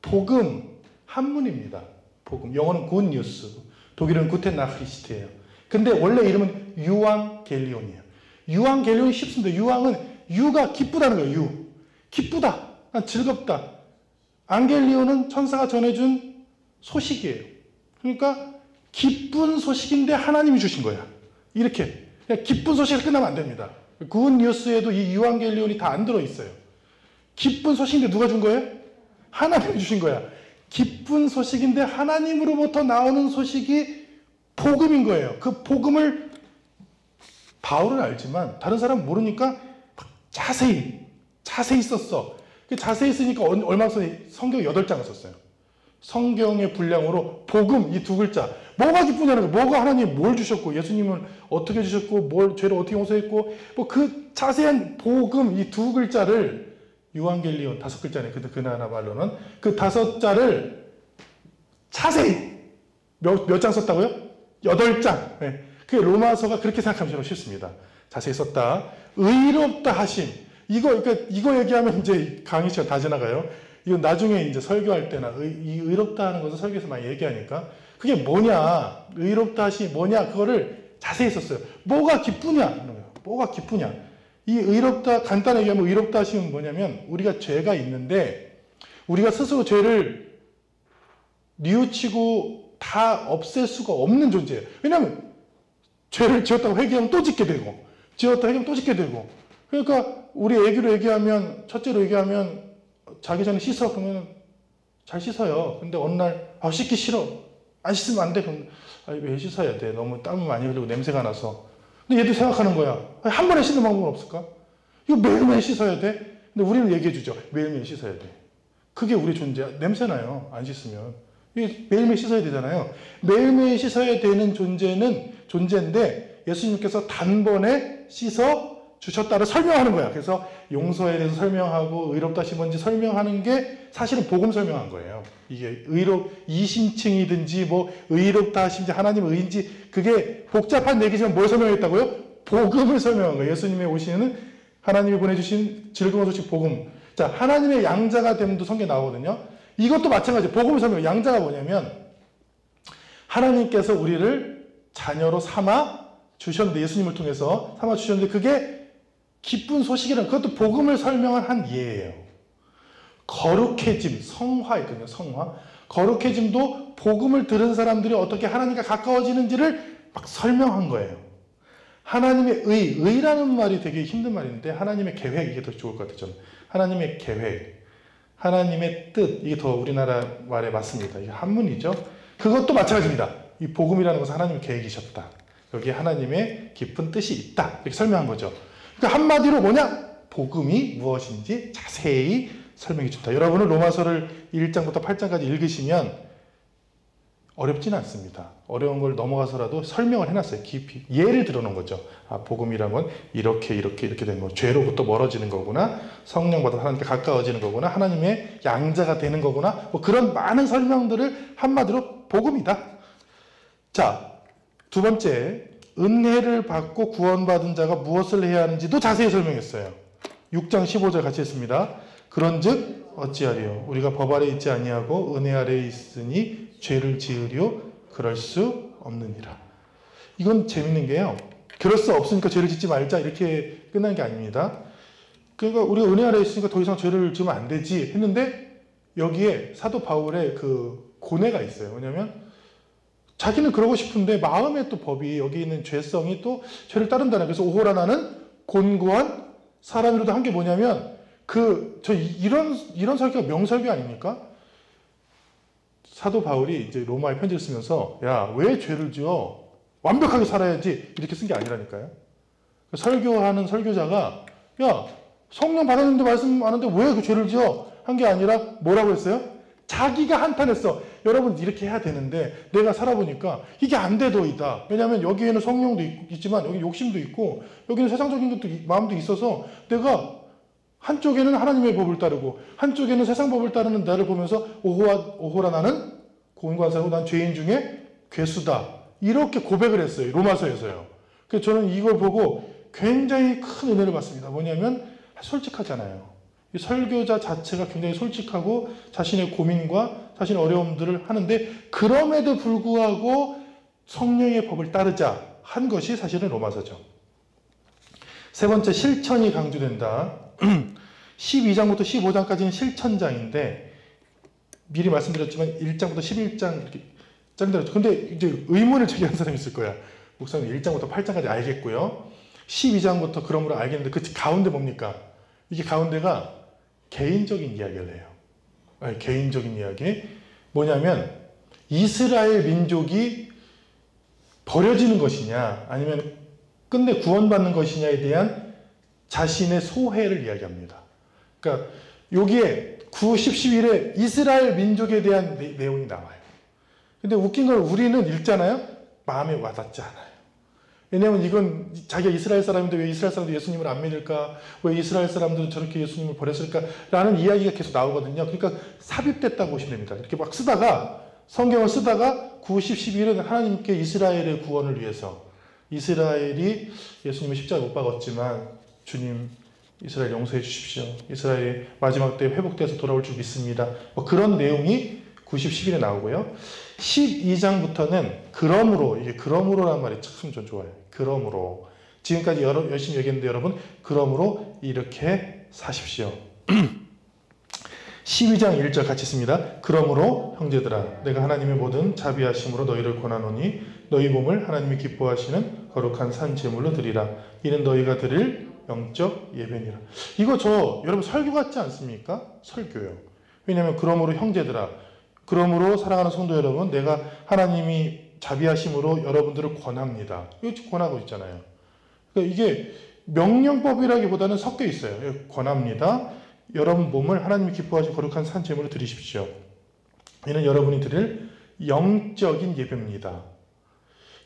복음, 한문입니다. 복음. 영어는 good news. 독일어는 gute Nachricht예요. 근데 원래 이름은 유앙겔리온이에요. 유앙겔리온이 쉽습니다. 유앙은 유가 기쁘다는 거예요. 유. 기쁘다. 즐겁다. 안겔리온은 천사가 전해준 소식이에요. 그러니까 기쁜 소식인데 하나님이 주신 거야. 이렇게. 그냥 기쁜 소식을 끝나면 안 됩니다. 굿 뉴스에도 이 유앙겔리온이 다 안 들어있어요. 기쁜 소식인데 누가 준 거예요? 하나님이 주신 거야. 기쁜 소식인데 하나님으로부터 나오는 소식이 복음인 거예요. 그 복음을 바울은 알지만 다른 사람은 모르니까 자세히 썼어. 자세히 쓰니까 얼마 전에 성경 8장을 썼어요. 성경의 분량으로 복음 이 두 글자. 뭐가 기쁘냐는 거예요. 뭐가 하나님 뭘 주셨고 예수님은 어떻게 주셨고 뭘 죄를 어떻게 용서했고 뭐 그 자세한 복음 이 두 글자를 유앙겔리온 5글자네. 근데 그나마 말로는 그 5자를 자세히 몇 장 썼다고요? 8장. 네. 그 로마서가 그렇게 생각하면 쉽습니다. 자세히 썼다. 의롭다 하심. 이거 얘기하면 이제 강의 시간 다 지나가요. 이건 나중에 이제 설교할 때나 이 의롭다 하는 것을 설교에서 많이 얘기하니까 그게 뭐냐, 의롭다 하심이 뭐냐, 그거를 자세히 썼어요. 뭐가 기쁘냐, 뭐가 기쁘냐. 이 의롭다, 간단하게 얘기하면 의롭다 하심은 뭐냐면 우리가 죄가 있는데 우리가 스스로 죄를 뉘우치고 다 없앨 수가 없는 존재예요. 왜냐하면 죄를 지었다고 회개하면 또 짓게 되고 지었다고 회개하면 또 짓게 되고 그러니까 우리 애기로 얘기하면 첫째로 얘기하면 자기 전에 씻어 그러면 잘 씻어요. 근데 어느 날 씻기 싫어. 안 씻으면 안 돼. 그럼 왜 씻어야 돼? 너무 땀을 많이 흘리고 냄새가 나서. 근데 얘도 생각하는 거야. 한 번에 씻는 방법은 없을까? 이거 매일매일 씻어야 돼? 근데 우리는 얘기해 주죠. 매일매일 씻어야 돼. 그게 우리 존재야. 냄새나요. 안 씻으면. 매일매일 씻어야 되잖아요. 매일매일 씻어야 되는 존재인데 예수님께서 단번에 씻어 주셨다를 설명하는 거야. 그래서 용서에 대해서 설명하고 의롭다 하심 뭔지 설명하는 게 사실은 복음 설명한 거예요. 이게 이심층이든지 뭐 의롭다 하심인지 하나님 의인지 그게 복잡한 얘기지만 뭘 설명했다고요? 복음을 설명한 거예요. 예수님의 오시는 하나님이 보내주신 즐거운 소식 복음. 자, 하나님의 양자가 됨도 성경에 나오거든요. 이것도 마찬가지예요. 복음을 설명해요. 양자가 뭐냐면 하나님께서 우리를 자녀로 삼아 주셨는데 예수님을 통해서 삼아 주셨는데 그게 기쁜 소식이라는 그것도 복음을 설명한 한 예예요. 거룩해짐, 성화 있거든요. 성화. 거룩해짐도 복음을 들은 사람들이 어떻게 하나님과 가까워지는지를 막 설명한 거예요. 하나님의 의라는 말이 되게 힘든 말인데 하나님의 계획, 이게 더 좋을 것 같아요. 저는. 하나님의 계획, 하나님의 뜻, 이게 더 우리나라 말에 맞습니다. 이게 한문이죠. 그것도 마찬가지입니다. 이 복음이라는 것은 하나님의 계획이셨다. 여기에 하나님의 깊은 뜻이 있다. 이렇게 설명한 거죠. 그러니까 한마디로 뭐냐? 복음이 무엇인지 자세히 설명해 준다. 여러분은 로마서를 1장부터 8장까지 읽으시면 어렵지는 않습니다. 어려운 걸 넘어가서라도 설명을 해놨어요. 깊이. 예를 들어놓은 거죠. 아, 복음이란 건 이렇게 된 거. 죄로부터 멀어지는 거구나. 성령보다 하나님께 가까워지는 거구나. 하나님의 양자가 되는 거구나. 뭐 그런 많은 설명들을 한마디로 복음이다. 자, 두 번째, 은혜를 받고 구원받은 자가 무엇을 해야 하는지도 자세히 설명했어요. 6장 15절 같이 했습니다. 그런즉 어찌하리요? 우리가 법 아래 있지 아니하고 은혜 아래에 있으니 죄를 지으려 그럴 수 없느니라. 이건 재밌는 게요. 그럴 수 없으니까 죄를 짓지 말자 이렇게 끝난 게 아닙니다. 그러니까 우리가 은혜 아래에 있으니까 더 이상 죄를 지으면 안 되지 했는데 여기에 사도 바울의 그 고뇌가 있어요. 왜냐하면 자기는 그러고 싶은데 마음의 또 법이 여기 있는 죄성이 또 죄를 따른다는. 그래서 오호라 나는 곤고한 사람이로도 한 게 뭐냐면 이런 설교가 명설교 아닙니까? 사도 바울이 이제 로마에 편지를 쓰면서 야, 왜 죄를 지어? 완벽하게 살아야지 이렇게 쓴 게 아니라니까요. 설교하는 설교자가 야, 성령 받았는데 말씀 안 하는데 왜 그 죄를 지어? 한 게 아니라 뭐라고 했어요? 자기가 한탄했어. 여러분 이렇게 해야 되는데 내가 살아보니까 이게 안 되더이다. 왜냐하면 여기에는 성령도 있지만 여기 욕심도 있고 여기는 세상적인 것도 마음도 있어서 내가 한쪽에는 하나님의 법을 따르고 한쪽에는 세상 법을 따르는 나를 보면서 오호라 나는 곤고한 사람이고 난 죄인 중에 괴수다. 이렇게 고백을 했어요. 로마서에서요. 그래서 저는 이걸 보고 굉장히 큰 은혜를 받습니다. 뭐냐면 솔직하잖아요. 이 설교자 자체가 굉장히 솔직하고 자신의 고민과 자신의 어려움들을 하는데 그럼에도 불구하고 성령의 법을 따르자 한 것이 사실은 로마서죠. 세 번째, 실천이 강조된다. 12장부터 15장까지는 실천장인데 미리 말씀드렸지만 1장부터 11장 이렇게 짠들었죠. 근데 이제 의문을 제기한 사람이 있을 거야. 목사님 1장부터 8장까지 알겠고요. 12장부터 그러므로 알겠는데 그 가운데 뭡니까? 이게 가운데가 개인적인 이야기를 해요. 아니, 개인적인 이야기. 뭐냐면 이스라엘 민족이 버려지는 것이냐 아니면 끝내 구원받는 것이냐에 대한 자신의 소회를 이야기합니다. 그러니까 여기에 9, 10, 11에 이스라엘 민족에 대한 내용이 나와요. 근데 웃긴 건 우리는 읽잖아요. 마음에 와닿지 않아요. 왜냐하면 이건 자기가 이스라엘 사람인데 왜 이스라엘 사람들이 예수님을 안 믿을까? 왜 이스라엘 사람들은 저렇게 예수님을 버렸을까? 라는 이야기가 계속 나오거든요. 그러니까 삽입됐다고 보시면 됩니다. 이렇게 막 쓰다가 성경을 쓰다가 9, 10, 11은 하나님께 이스라엘의 구원을 위해서 이스라엘이 예수님을 십자가에 못 박았지만 주님 이스라엘 용서해 주십시오. 이스라엘이 마지막 때 회복돼서 돌아올 줄 믿습니다. 뭐 그런 내용이 90, 11에 나오고요. 12장부터는 그러므로, 이게 그러므로라는 말이 참 전 좋아요. 그러므로. 지금까지 열심히 얘기했는데 여러분, 그러므로 이렇게 사십시오. 12장 1절 같이 씁니다. 그러므로 형제들아 내가 하나님의 모든 자비하심으로 너희를 권하노니 너희 몸을 하나님이 기뻐하시는 거룩한 산 제물로 드리라. 이는 너희가 드릴 영적 예배니라. 이거 여러분 설교 같지 않습니까? 설교요. 왜냐하면 그러므로 형제들아, 그러므로 사랑하는 성도 여러분, 내가 하나님이 자비하심으로 여러분들을 권합니다. 이거 권하고 있잖아요. 그러니까 이게 명령법이라기보다는 섞여 있어요. 권합니다. 여러분 몸을 하나님이 기뻐하신 거룩한 산 제물로 드리십시오. 이는 여러분이 드릴 영적인 예배입니다.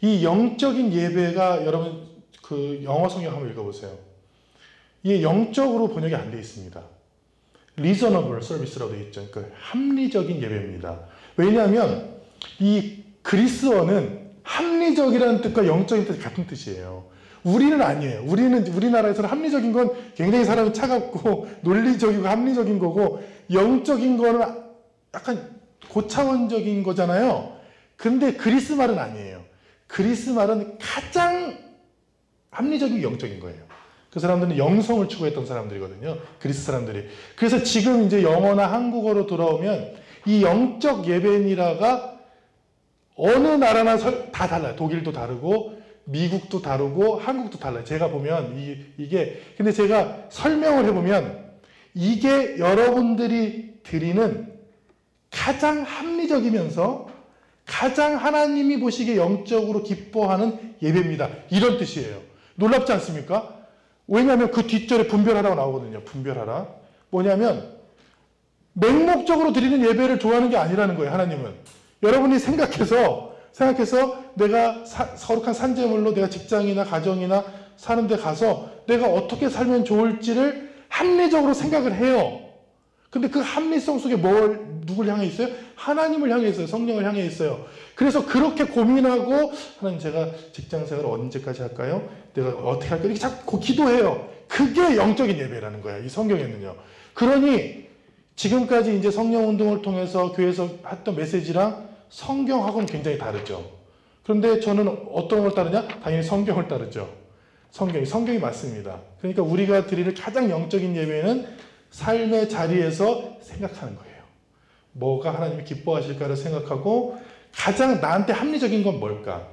이 영적인 예배가 여러분 그 영어 성경 한번 읽어보세요. 이게 영적으로 번역이 안 되어 있습니다. reasonable service라고 되어 있죠. 그러니까 합리적인 예배입니다. 왜냐하면 이 그리스어는 합리적이라는 뜻과 영적인 뜻이 같은 뜻이에요. 우리는 아니에요. 우리나라에서는 합리적인 건 굉장히 사람이 차갑고 논리적이고 합리적인 거고 영적인 거는 약간 고차원적인 거잖아요. 근데 그리스 말은 아니에요. 그리스 말은 가장 합리적이고 영적인 거예요. 그 사람들은 영성을 추구했던 사람들이거든요. 그리스 사람들이. 그래서 지금 이제 영어나 한국어로 돌아오면 이 영적 예배니라가 어느 나라나 다 달라요. 독일도 다르고 미국도 다르고 한국도 달라요. 제가 보면 이게 근데 제가 설명을 해보면 이게 여러분들이 드리는 가장 합리적이면서 가장 하나님이 보시기에 영적으로 기뻐하는 예배입니다. 이런 뜻이에요. 놀랍지 않습니까? 왜냐하면 그 뒷절에 분별하라고 나오거든요. 분별하라. 뭐냐면 맹목적으로 드리는 예배를 좋아하는 게 아니라는 거예요. 하나님은. 여러분이 생각해서 내가 거룩한 산재물로 내가 직장이나 가정이나 사는 데 가서 내가 어떻게 살면 좋을지를 합리적으로 생각을 해요. 근데 그 합리성 속에 누굴 향해 있어요? 하나님을 향해 있어요. 성령을 향해 있어요. 그래서 그렇게 고민하고 하나님 제가 직장생활을 언제까지 할까요? 내가 어떻게 할까요? 이렇게 자꾸 기도해요. 그게 영적인 예배라는 거야. 이 성경에는요. 그러니 지금까지 이제 성령운동을 통해서 교회에서 했던 메시지랑 성경하고는 굉장히 다르죠. 그런데 저는 어떤 걸 따르냐? 당연히 성경을 따르죠. 성경이 맞습니다. 그러니까 우리가 드릴 가장 영적인 예배는 삶의 자리에서 생각하는 거예요. 뭐가 하나님이 기뻐하실까를 생각하고 가장 나한테 합리적인 건 뭘까?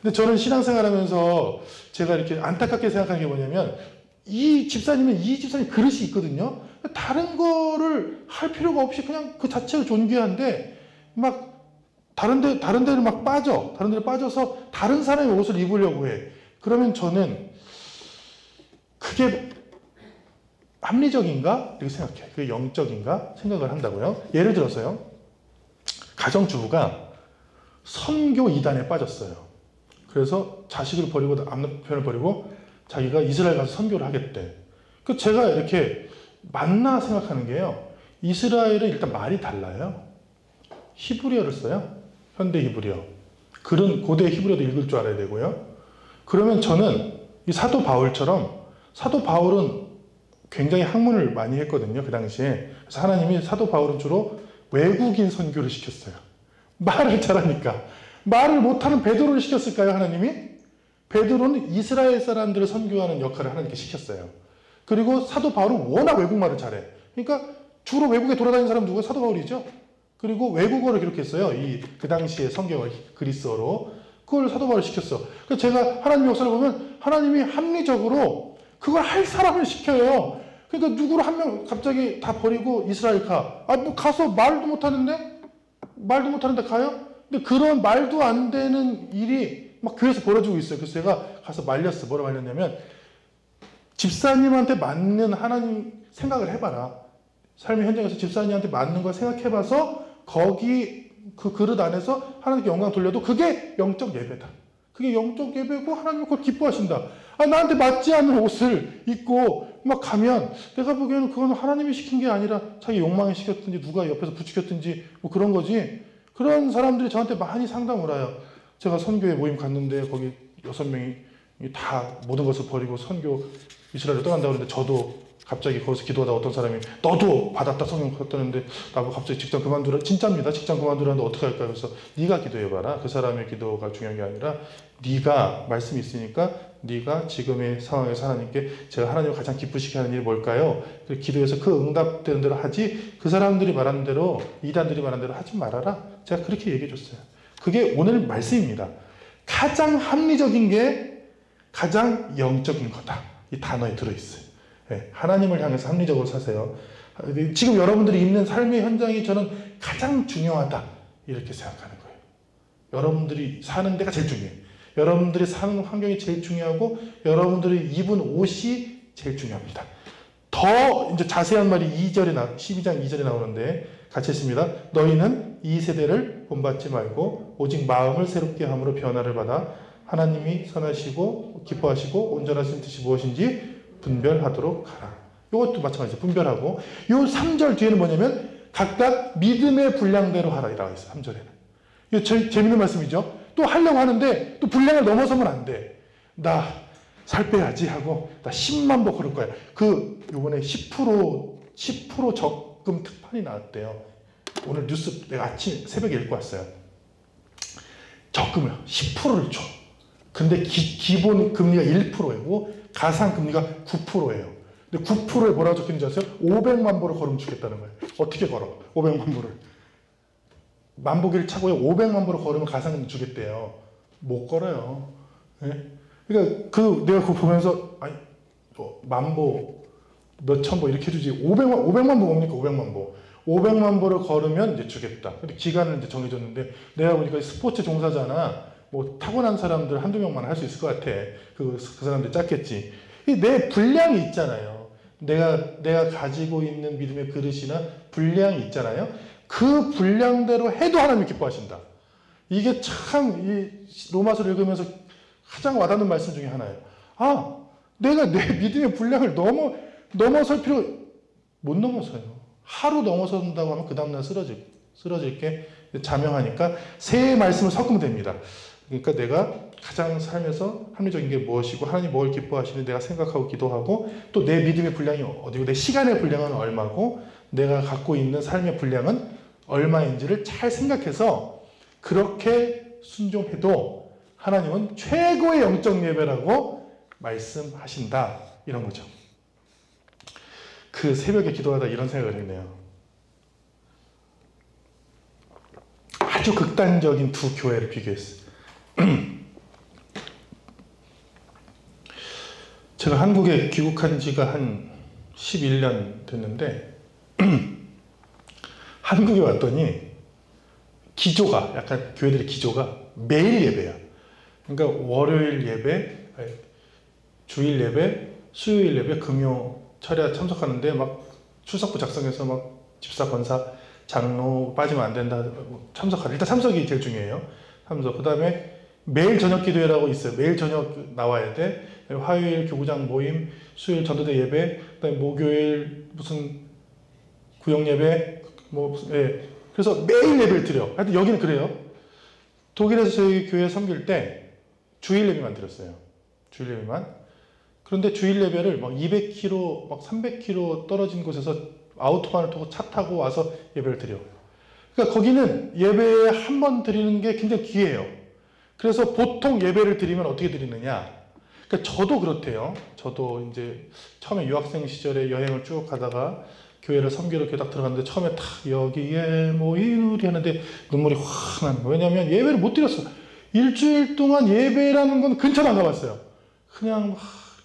근데 저는 신앙생활 하면서 제가 이렇게 안타깝게 생각하는 게 뭐냐면 이 집사님 그릇이 있거든요. 다른 거를 할 필요가 없이 그냥 그 자체가 존귀한데 막 다른 데를 막 빠져. 다른 데를 빠져서 다른 사람의 옷을 입으려고 해. 그러면 저는 그게 합리적인가? 이렇게 생각해요. 그게 영적인가? 생각을 한다고요. 예를 들어서요. 가정주부가 선교 이단에 빠졌어요. 그래서 자식을 버리고 남편을 버리고 자기가 이스라엘 가서 선교를 하겠대. 그 제가 이렇게 맞나 생각하는 게요. 이스라엘은 일단 말이 달라요. 히브리어를 써요. 현대 히브리어. 글은 고대 히브리어도 읽을 줄 알아야 되고요. 그러면 저는 이 사도 바울처럼 사도 바울은 굉장히 학문을 많이 했거든요. 그 당시에. 그래서 하나님이 사도 바울은 주로 외국인 선교를 시켰어요. 말을 잘하니까. 말을 못하는 베드로를 시켰을까요? 하나님이? 베드로는 이스라엘 사람들을 선교하는 역할을 하나님께 시켰어요. 그리고 사도 바울은 워낙 외국말을 잘해. 그러니까 주로 외국에 돌아다니는 사람 누구예요? 사도 바울이죠. 그리고 외국어를 기록했어요. 그 당시에 성경을 그리스어로. 그걸 사도 바울을 시켰어. 그래서 제가 하나님 역사를 보면 하나님이 합리적으로 그걸 할 사람을 시켜요. 그러니까 누구를 한 명 갑자기 다 버리고 이스라엘 가. 뭐 가서 말도 못하는데 가요? 근데 그런 말도 안 되는 일이 막 교회에서 벌어지고 있어요. 그래서 제가 가서 말렸어. 뭐라고 말렸냐면 집사님한테 맞는 하나님 생각을 해봐라. 삶의 현장에서 집사님한테 맞는 걸 생각해봐서 거기 그 그릇 안에서 하나님께 영광 돌려도 그게 영적 예배다. 그게 영적 예배고 하나님 그걸 기뻐하신다. 나한테 맞지 않는 옷을 입고 막 가면 내가 보기에는 그건 하나님이 시킨 게 아니라 자기 욕망이 시켰든지 누가 옆에서 부추겼든지 뭐 그런 거지. 그런 사람들이 저한테 많이 상담을 와요. 제가 선교회 모임 갔는데 거기 6명이 다 모든 것을 버리고 선교 이스라엘을 떠난다고 그러는데 저도 갑자기 거기서 기도하다 어떤 사람이 너도 받았다 성령 받았다는데 나보고 갑자기 직장 그만두라. 진짜입니다. 직장 그만두라는데 어떻게 할까요? 그래서 네가 기도해봐라. 그 사람의 기도가 중요한 게 아니라 네가 말씀이 있으니까 네가 지금의 상황에서 하나님께 제가 하나님을 가장 기쁘시게 하는 일이 뭘까요? 기도해서 그 응답되는 대로 하지 그 사람들이 말하는 대로 이단들이 말하는 대로 하지 말아라. 제가 그렇게 얘기해 줬어요. 그게 오늘 말씀입니다. 가장 합리적인 게 가장 영적인 거다. 이 단어에 들어있어요. 네, 하나님을 향해서 합리적으로 사세요. 지금 여러분들이 있는 삶의 현장이 저는 가장 중요하다. 이렇게 생각하는 거예요. 여러분들이 사는 데가 제일 중요해요. 여러분들이 사는 환경이 제일 중요하고 여러분들이 입은 옷이 제일 중요합니다. 더 이제 자세한 말이 12장 2절에 나오는데 같이 했습니다. 너희는 이 세대를 본받지 말고 오직 마음을 새롭게 함으로 변화를 받아 하나님이 선하시고 기뻐하시고 온전하신 뜻이 무엇인지 분별하도록 하라. 이것도 마찬가지죠. 분별하고. 이 3절 뒤에는 뭐냐면 각각 믿음의 분량대로 하라 이라고 있어요. 3절에는. 이거 재밌는 말씀이죠. 또 하려고 하는데 또 분량을 넘어서면 안 돼. 나 살 빼야지 하고 나 10만 보 그럴 거야. 요번에 10% 적금 특판이 나왔대요. 오늘 뉴스 내가 아침 새벽에 읽고 왔어요. 적금을 10%를 줘. 근데 기본 금리가 1%이고 가상금리가 9%예요. 근데 9%에 뭐라고 적혀있는지 아세요? 500만 보를 걸으면 주겠다는 거예요. 어떻게 걸어? 500만 보를. 만보기를 차고요. 500만 보를 걸으면 가상금리 주겠대요. 못 걸어요. 네? 그러니까 내가 그거 보면서 아니 뭐 만보 몇천 보 이렇게 주지 500만 보 뭡니까? 500만 보. 500만 보를 걸으면 이제 주겠다. 근데 기간을 이제 정해줬는데 내가 보니까 스포츠 종사자나 뭐 타고난 사람들 한두 명만 할 수 있을 것 같아. 그 사람들 짰겠지. 내 분량이 있잖아요. 내가 가지고 있는 믿음의 그릇이나 분량이 있잖아요. 그 분량대로 해도 하나님 기뻐하신다. 이게 참 이 로마서를 읽으면서 가장 와닿는 말씀 중에 하나예요. 아, 내가 내 믿음의 분량을 넘어설 필요 못 넘어서요. 하루 넘어선다고 하면 그 다음날 쓰러질 게 자명하니까 세 말씀을 섞으면 됩니다. 그러니까 내가 가장 삶에서 합리적인 게 무엇이고 하나님 뭘 기뻐하시는지 내가 생각하고 기도하고 또 내 믿음의 분량이 어디고 내 시간의 분량은 얼마고 내가 갖고 있는 삶의 분량은 얼마인지를 잘 생각해서 그렇게 순종해도 하나님은 최고의 영적 예배라고 말씀하신다. 이런 거죠. 그 새벽에 기도하다 이런 생각을 했네요. 아주 극단적인 두 교회를 비교했어요. 제가 한국에 귀국한 지가 한 11년 됐는데 한국에 왔더니 기조가 약간 교회들의 기조가 매일 예배야. 그러니까 월요일 예배, 주일 예배, 수요일 예배, 금요 철야 참석하는데 막 출석부 작성해서 막 집사, 권사, 장로 빠지면 안 된다. 참석하라. 일단 참석이 제일 중요해요. 참석. 그 다음에 매일 저녁 기도회라고 있어요. 매일 저녁 나와야 돼. 화요일 교구장 모임, 수요일 전도대 예배, 그다음에 목요일 무슨 구역 예배, 뭐 예. 그래서 매일 예배를 드려. 하여튼 여기는 그래요. 독일에서 저희 교회 섬길 때 주일 예배만 드렸어요. 주일 예배만. 그런데 주일 예배를 막 200km, 막 300km 떨어진 곳에서 아우토반을 타고 차 타고 와서 예배를 드려. 그러니까 거기는 예배에 한 번 드리는 게 굉장히 귀해요. 그래서 보통 예배를 드리면 어떻게 드리느냐. 그러니까 저도 그렇대요. 저도 이제 처음에 유학생 시절에 여행을 쭉 가다가 교회를 섬기러 이렇게 딱 들어갔는데 처음에 탁 여기에 모이누리 하는데 눈물이 확 나는 거예요. 왜냐하면 예배를 못 드렸어. 일주일 동안 예배라는 건 근처도 안 가봤어요. 그냥 막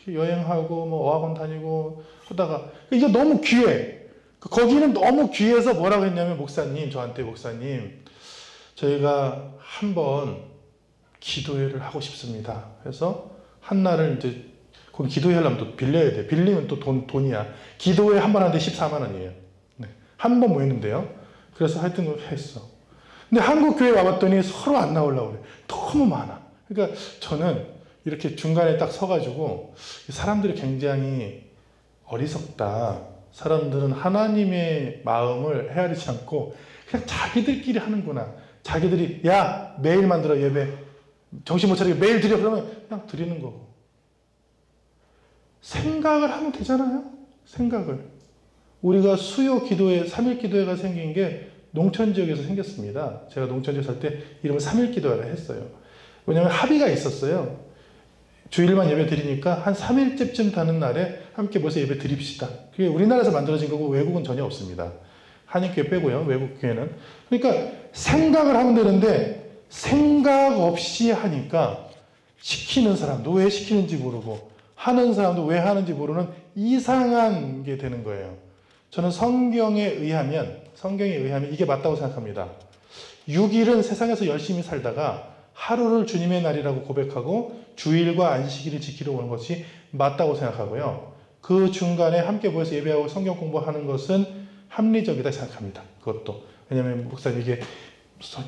이렇게 여행하고 뭐 어학원 다니고 하다가 이게 너무 귀해. 거기는 너무 귀해서 뭐라고 했냐면 저한테 목사님 저희가 한번 기도회를 하고 싶습니다. 그래서 한 날을 이제 거기 기도회 하려면 또 빌려야 돼. 빌리면 또 돈이야. 기도회 한 번 하는데 14만 원이에요. 네. 한 번 모였는데요. 그래서 하여튼 했어. 근데 한국 교회 와봤더니 서로 안 나오려고 그래. 너무 많아. 그러니까 저는 이렇게 중간에 딱 서가지고 사람들이 굉장히 어리석다. 사람들은 하나님의 마음을 헤아리지 않고 그냥 자기들끼리 하는구나. 자기들이 야 매일 만들어 예배. 정신 못 차리게 매일 드려. 그러면 그냥 드리는 거고. 생각을 하면 되잖아요. 생각을. 우리가 수요 기도회, 3일 기도회가 생긴 게 농촌 지역에서 생겼습니다. 제가 농촌 지역 살 때 이름을 3일 기도회라 했어요. 왜냐하면 합의가 있었어요. 주일만 예배 드리니까 한 3일째쯤 되는 날에 함께 모여서 예배 드립시다. 그게 우리나라에서 만들어진 거고 외국은 전혀 없습니다. 한인교회 빼고요. 외국 교회는. 그러니까 생각을 하면 되는데 생각 없이 하니까 시키는 사람도 왜 시키는지 모르고 하는 사람도 왜 하는지 모르는 이상한 게 되는 거예요. 저는 성경에 의하면 이게 맞다고 생각합니다. 6일은 세상에서 열심히 살다가 하루를 주님의 날이라고 고백하고 주일과 안식일을 지키러 오는 것이 맞다고 생각하고요. 그 중간에 함께 모여서 예배하고 성경 공부하는 것은 합리적이다 생각합니다. 그것도. 왜냐하면 목사님 이게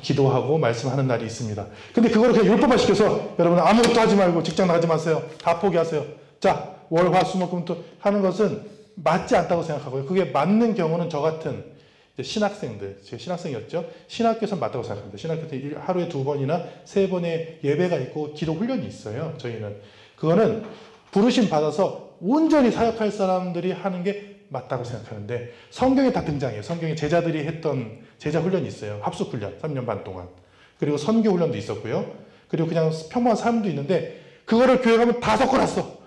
기도하고 말씀하는 날이 있습니다. 근데 그거를 그냥 율법화 시켜서 여러분 아무것도 하지 말고 직장 나가지 마세요. 다 포기하세요. 자, 월, 화, 수, 목, 금, 토 하는 것은 맞지 않다고 생각하고요. 그게 맞는 경우는 저 같은 신학생들, 제가 신학생이었죠. 신학교에서 맞다고 생각합니다. 신학교에서 하루에 2번이나 3번의 예배가 있고 기도 훈련이 있어요. 저희는. 그거는 부르심 받아서 온전히 사역할 사람들이 하는 게 맞다고 생각하는데 성경에 다 등장해요. 성경에 제자들이 했던 제자 훈련이 있어요. 합숙 훈련 3년 반 동안. 그리고 선교 훈련도 있었고요. 그리고 그냥 평범한 삶도 있는데 그거를 교회 가면 다 섞어놨어.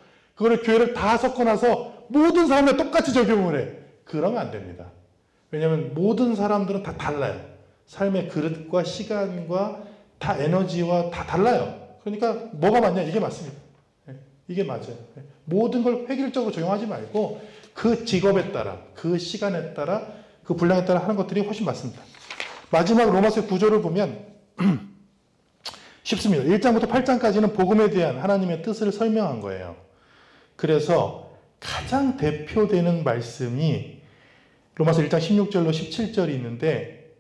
그거를 교회를 다 섞어 놔서 모든 사람들 똑같이 적용을 해. 그러면 안 됩니다. 왜냐하면 모든 사람들은 다 달라요. 삶의 그릇과 시간과 다 에너지와 다 달라요. 그러니까 뭐가 맞냐? 이게 맞습니다. 이게 맞아요. 모든 걸 획일적으로 적용하지 말고 그 직업에 따라, 그 시간에 따라, 그 분량에 따라 하는 것들이 훨씬 맞습니다. 마지막 로마서 9절을 보면 쉽습니다. 1장부터 8장까지는 복음에 대한 하나님의 뜻을 설명한 거예요. 그래서 가장 대표되는 말씀이 로마서 1장 16절로 17절이 있는데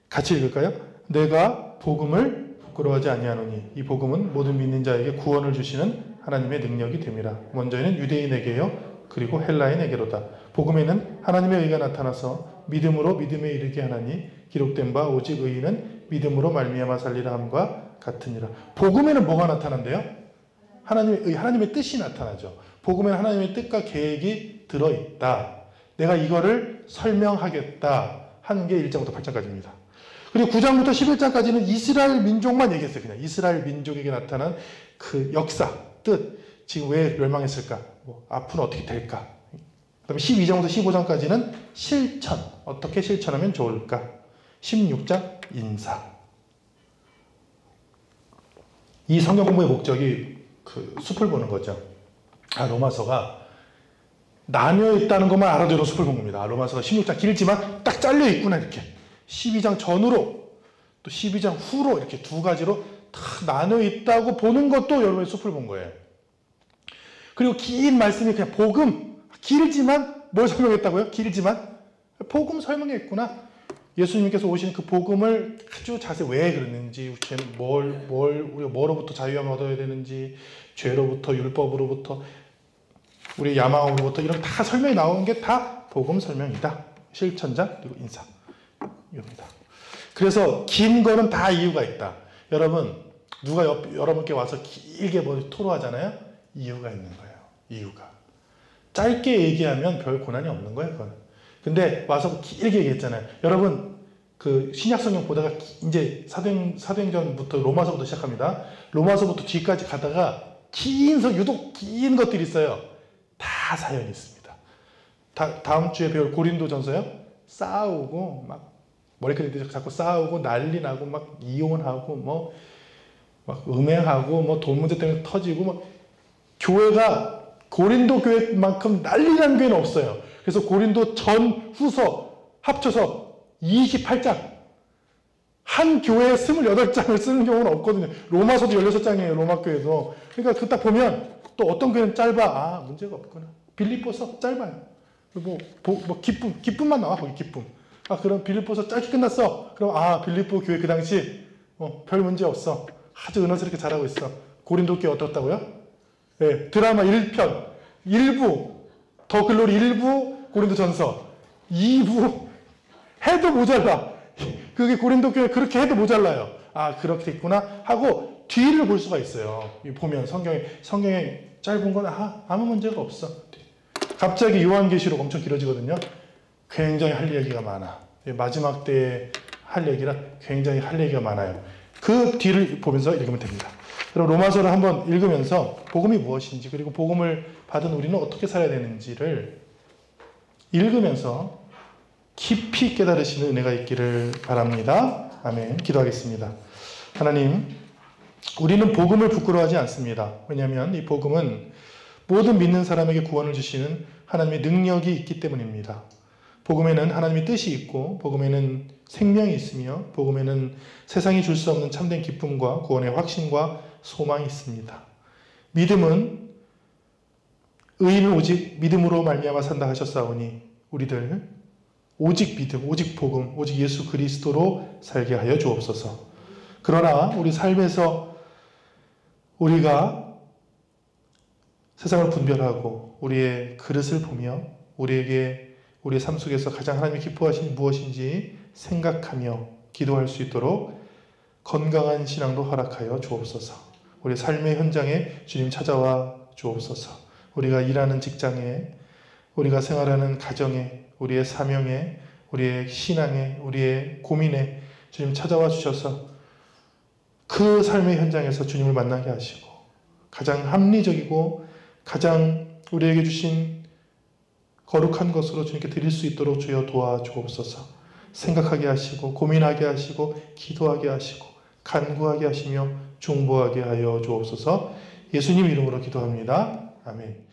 같이 읽을까요? 내가 복음을 부끄러워하지 아니하노니 이 복음은 모든 믿는 자에게 구원을 주시는 하나님의 능력이 됨이라. 먼저는 유대인에게요 그리고 헬라인에게로다. 복음에는 하나님의 의가 나타나서 믿음으로 믿음에 이르게 하나니 기록된 바 오직 의인은 믿음으로 말미암아 살리라 함과 같으니라. 복음에는 뭐가 나타난대요? 하나님의 뜻이 나타나죠. 복음에는 하나님의 뜻과 계획이 들어있다. 내가 이거를 설명하겠다 하는 게 1장부터 8장까지입니다. 그리고 9장부터 11장까지는 이스라엘 민족만 얘기했어요. 그냥 이스라엘 민족에게 나타난 그 역사, 뜻, 지금 왜 멸망했을까? 뭐 앞으로 어떻게 될까? 그 다음에 12장부터 15장까지는 실천, 어떻게 실천하면 좋을까? 16장 인사. 이 성경 공부의 목적이 그 숲을 보는 거죠. 로마서가 나뉘어 있다는 것만 알아둬도 숲을 본 겁니다. 로마서가 16장 길지만 딱 잘려 있구나 이렇게. 12장 전후로 또 12장 후로 이렇게 두 가지로 다 나눠 있다고 보는 것도 여러분의 숲을 본 거예요. 그리고 긴 말씀이 그냥 복음, 길지만 뭘 설명했다고요? 길지만 복음 설명했구나. 예수님께서 오신 그 복음을 아주 자세히 왜 그랬는지, 우리가 뭐로부터 자유함을 얻어야 되는지, 죄로부터, 율법으로부터, 우리 야망으로부터 이런 다 설명이 나오는 게 다 복음 설명이다. 실천자 그리고 인사. 입니다. 그래서 긴 거는 다 이유가 있다. 여러분, 누가 여러분께 와서 길게 뭐 토로하잖아요? 이유가 있는 거예요. 이유가. 짧게 얘기하면 별 고난이 없는 거예요. 그건. 근데 와서 길게 얘기했잖아요. 여러분, 그 신약성경 보다가 이제 사도행전부터 로마서부터 시작합니다. 로마서부터 뒤까지 가다가 유독 긴 것들이 있어요. 다 사연이 있습니다. 다음 주에 배울 고린도전서요. 싸우고 막 머리카락 자꾸 싸우고 난리 나고 막 이혼하고 막 음행하고 뭐 돈 문제 때문에 터지고 막 교회가 고린도 교회만큼 난리 난 교회는 없어요. 그래서 고린도 전 후서 합쳐서 28장 한 교회에 28장을 쓰는 경우는 없거든요. 로마서도 16장이에요. 로마 교회도. 그러니까 그 딱 보면 또 어떤 교회는 짧아. 문제가 없구나. 빌립보서 짧아요. 기쁨만 나와. 거기 기쁨. 그럼 빌립보서 짧게 끝났어. 그럼 빌립보 교회 그 당시 별 문제 없어. 아주 은혜스럽게 잘하고 있어. 고린도 교회 어떻다고요? 네, 드라마 1편 1부 더 글로리 1부 고린도 전서 2부 해도 모자라. 그게 고린도 교회 그렇게 해도 모자라요. 그렇게 있구나 하고 뒤를 볼 수가 있어요. 보면 성경에 짧은 건 아무 문제가 없어. 갑자기 요한계시록 엄청 길어지거든요. 굉장히 할 얘기가 많아. 마지막 때에 할 얘기라 굉장히 할 얘기가 많아요. 그 뒤를 보면서 읽으면 됩니다. 그럼 로마서를 한번 읽으면서 복음이 무엇인지 그리고 복음을 받은 우리는 어떻게 살아야 되는지를 읽으면서 깊이 깨달으시는 은혜가 있기를 바랍니다. 아멘. 기도하겠습니다. 하나님, 우리는 복음을 부끄러워하지 않습니다. 왜냐하면 이 복음은 모든 믿는 사람에게 구원을 주시는 하나님의 능력이 있기 때문입니다. 복음에는 하나님의 뜻이 있고 복음에는 생명이 있으며 복음에는 세상이 줄 수 없는 참된 기쁨과 구원의 확신과 소망이 있습니다. 믿음은 의인은 오직 믿음으로 말미암아 산다 하셨사오니 우리들 오직 믿음, 오직 복음, 오직 예수 그리스도로 살게 하여 주옵소서. 그러나 우리 삶에서 우리가 세상을 분별하고 우리의 그릇을 보며 우리의 삶 속에서 가장 하나님이 기뻐하시는 무엇인지 생각하며 기도할 수 있도록 건강한 신앙도 허락하여 주옵소서. 우리 삶의 현장에 주님 찾아와 주옵소서. 우리가 일하는 직장에, 우리가 생활하는 가정에, 우리의 사명에, 우리의 신앙에, 우리의 고민에 주님 찾아와 주셔서 그 삶의 현장에서 주님을 만나게 하시고 가장 합리적이고 가장 우리에게 주신 거룩한 것으로 주님께 드릴 수 있도록 주여 도와주옵소서. 생각하게 하시고 고민하게 하시고 기도하게 하시고 간구하게 하시며 중보하게 하여 주옵소서. 예수님 이름으로 기도합니다. 아멘.